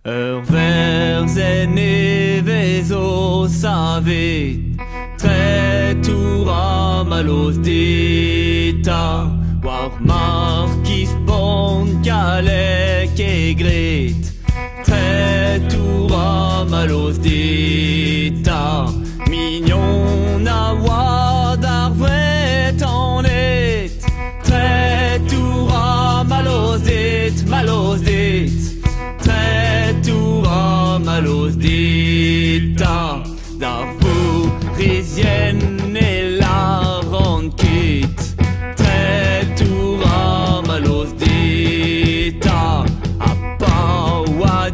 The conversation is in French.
Vers nevez o savet, tre toura malos dita, war markis Pontkaleg e gret, tre toura malos dita, mignon a wad ar vret anet, tre toura malos det, malos dita, dar vo rezien e la ranket, tre toura malos dita, a pa oa